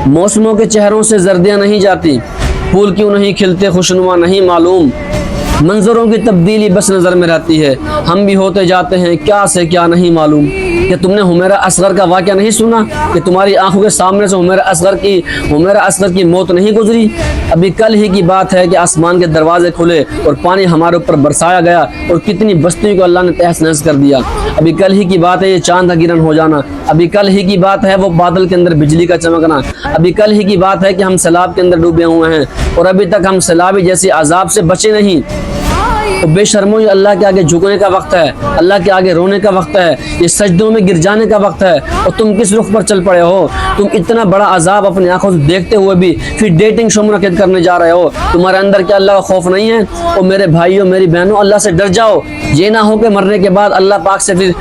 मौसमों के चेहरों से जर्दियाँ नहीं जाती, फूल क्यों नहीं खिलते खुशनुमा नहीं मालूम, मंजरों की तब्दीली बस नज़र में रहती है, हम भी होते जाते हैं क्या से क्या नहीं मालूम। कि तुमने हुमैरा असगर का वाक़या नहीं सुना कि तुम्हारी आंखों के सामने से हुमैरा असगर की मौत नहीं गुजरी। अभी कल ही की बात है कि आसमान के दरवाजे खुले और पानी हमारे ऊपर बरसाया गया और कितनी बस्तियों को अल्लाह ने तहस नहस कर दिया। अभी कल ही की बात है ये चांद का गिरन हो जाना, अभी कल ही की बात है वो बादल के अंदर बिजली का चमकना, अभी कल ही की बात है कि हम सैलाब के अंदर डूबे हुए हैं और अभी तक हम सैलाबी जैसी अजाब से बचे नहीं। तो बेशर्मो ये अल्लाह के आगे झुकने का वक्त है, अल्लाह के आगे रोने का वक्त है, ये सजदों में गिर जाने का वक्त है और तुम किस रुख पर चल पड़े हो। तुम इतना बड़ा अजाब अपनी आंखों से देखते हुए भी फिर डेटिंग शो मुनक़िद करने जा रहे हो। तुम्हारे अंदर क्या अल्लाह का खौफ नहीं है? और मेरे भाइयों मेरी बहनों, अल्लाह से डर जाओ। ये ना हो कि मरने के बाद अल्लाह पाक से फिर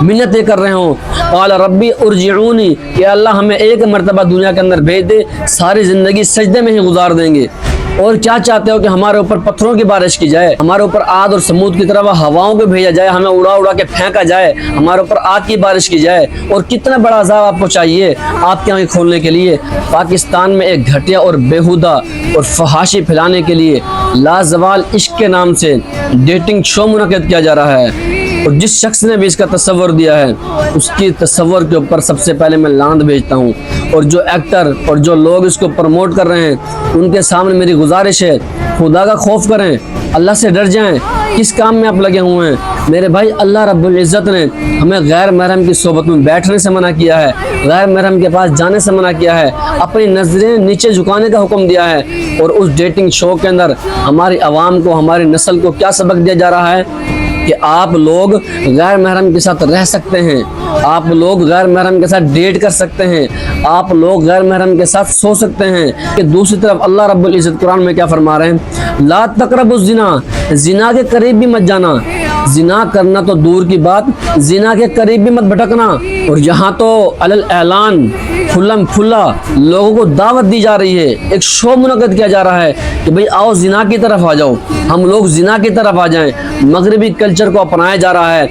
मिन्नतें कर रहे हो, क़ाल रब्बी उरजिऊनी, कि अल्लाह हमें एक मरतबा दुनिया के अंदर भेज दे, सारी ज़िंदगी सजदे में ही गुजार देंगे। और क्या चाहते हो कि हमारे ऊपर पत्थरों की बारिश की जाए, हमारे ऊपर आद और समूद की तरह हवाओं को भेजा जाए, हमें उड़ा उड़ा के फेंका जाए, हमारे ऊपर आग की बारिश की जाए। और कितना बड़ा अज़ाब आपको चाहिए आपके आंखें खोलने के लिए? पाकिस्तान में एक घटिया और बेहुदा और फहाशी फैलाने के लिए लाजवाल इश्क के नाम से डेटिंग शो मुनक़िद किया जा रहा है। और जिस शख्स ने भी इसका तस्वर दिया है उसकी तस्वर के ऊपर सबसे पहले मैं लांत भेजता हूँ। और जो एक्टर और जो लोग इसको प्रमोट कर रहे हैं उनके सामने मेरी गुजारिश है, खुदा का खौफ करें, अल्लाह से डर जाएं। किस काम में आप लगे हुए हैं मेरे भाई? अल्लाह रब्बुल इज़्ज़त ने हमें गैर महरम की सोबत में बैठने से मना किया है, गैर महरम के पास जाने से मना किया है, अपनी नज़रें नीचे झुकाने का हुक्म दिया है। और उस डेटिंग शो के अंदर हमारी आवाम को, हमारी नस्ल को क्या सबक दिया जा रहा है कि आप लोग गैर महरम के साथ रह सकते हैं, आप लोग गैर महरम के साथ डेट कर सकते हैं, आप लोग गैर महरम के साथ सो सकते हैं। कि दूसरी तरफ अल्लाह रब्बुल इज़्ज़त कुरान में क्या फरमा रहे हैं? ला तक़रबुज़ ज़िना, ज़िना के करीब भी मत जाना। ज़िना करना तो दूर की बात, ज़िना के करीब भी मत भटकना। और यहाँ तो अलल ऐलान खुल्लम खुल्ला लोगों को दावत दी जा रही है, एक शो मुनक़िद किया जा रहा है कि भाई आओ ज़िना की तरफ आ जाओ, हम लोग ज़िना की तरफ आ जाएं। मगरबी कल्चर को अपनाया जा रहा है,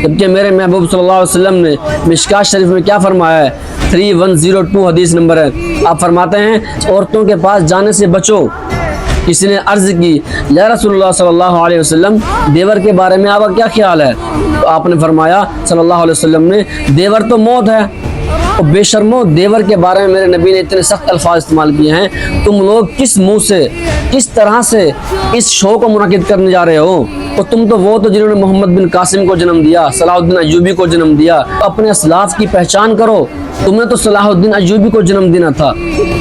जबकि मेरे महबूब सल्लल्लाहु अलैहि वसल्लम ने मिशकात शरीफ में क्या फरमाया है? 3102 हदीस नंबर है। आप फरमाते हैं औरतों के पास जाने से बचो। किसी ने अर्ज़ की या रसूलुल्लाह सल्लल्लाहु अलैहि वसल्लम देवर के बारे में आपका क्या ख्याल है? तो आपने फरमाया सल्लल्लाहु अलैहि वसल्लम ने, देवर तो मौत है। और बेशर्मो देवर के बारे में मेरे नबी ने इतने सख्त अल्फाज इस्तेमाल किए हैं, तुम लोग किस मुंह से, किस तरह से इस शो को मुनक़िद करने जा रहे हो? और तुम तो वो तो जिन्होंने मोहम्मद बिन कासिम को जन्म दिया, सलाहुद्दीन अय्यूबी को जन्म दिया। तो अपने असलाफ की पहचान करो। तुमने तो सलाहुद्दीन अय्यूबी को जन्म देना था,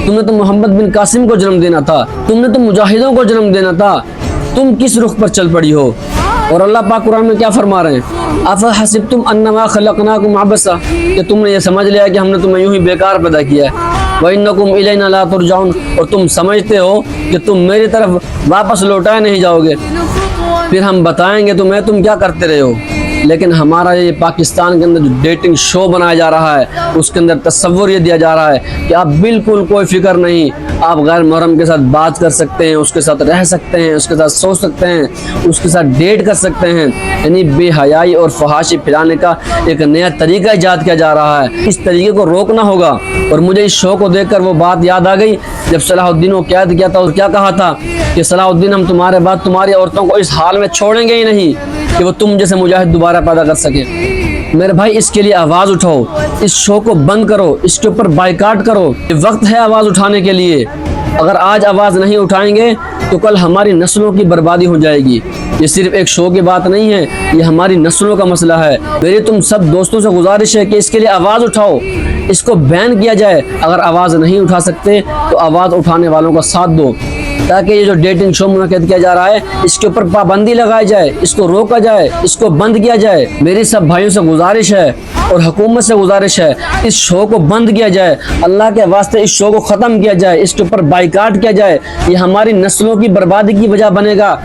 तुमने तो मोहम्मद बिन कासिम को जन्म देना था, तुमने तो मुजाहिदों को जन्म देना था। तुम किस रुख पर चल पड़ी हो? और अल्लाह पाक कुरान में क्या फरमा रहे हैं? अफ़ा हसिबतुम अन्नमा खलक़नाकुम अबसा, कि तुमने ये समझ लिया कि हमने तुम्हें यूं ही बेकार पैदा किया है। व इन्नकुम इलैना ला तुरजाउन, और तुम समझते हो कि तुम मेरी तरफ वापस लौटाए नहीं जाओगे। फिर हम बताएंगे तुम्हें तुम क्या करते रहे हो। लेकिन हमारा ये पाकिस्तान के अंदर जो डेटिंग शो बनाया जा रहा है उसके अंदर तस्वुर ये दिया जा रहा है कि आप बिल्कुल कोई फिक्र नहीं, आप गैर महरम के साथ बात कर सकते हैं, उसके साथ रह सकते हैं, उसके साथ सो सकते हैं, उसके साथ डेट कर सकते हैं। यानी बेहयाई और फहाशी फैलाने का एक नया तरीका ईजाद किया जा रहा है। इस तरीके को रोकना होगा। और मुझे इस शो को देखकर वो बात याद आ गई जब सलाहुद्दीन को कैद किया था और क्या कहा था कि सलाहुद्दीन हम तुम्हारे बाद तुम्हारी औरतों को इस हाल में छोड़ेंगे ही नहीं कि वो तुम जैसे मुजाहिद दोबारा पैदा कर सके। मेरे भाई इसके लिए आवाज़ उठाओ, इस शो को बंद करो, इसके ऊपर बाइकाट करो। ये वक्त है आवाज़ उठाने के लिए। अगर आज आवाज़ नहीं उठाएंगे तो कल हमारी नस्लों की बर्बादी हो जाएगी। ये सिर्फ एक शो की बात नहीं है, ये हमारी नस्लों का मसला है। मेरी तुम सब दोस्तों से गुजारिश है कि इसके लिए आवाज़ उठाओ, इसको बैन किया जाए। अगर आवाज़ नहीं उठा सकते तो आवाज़ उठाने वालों का साथ दो, ताकि ये जो डेटिंग शो मुनक़िद किया जा रहा है इसके ऊपर पाबंदी लगाई जाए, इसको रोका जाए, इसको बंद किया जाए। मेरी सब भाइयों से गुजारिश है और हुकूमत से गुजारिश है, इस शो को बंद किया जाए। अल्लाह के वास्ते इस शो को ख़त्म किया जाए, इसके ऊपर बाइकाट किया जाए। ये हमारी नस्लों की बर्बादी की वजह बनेगा।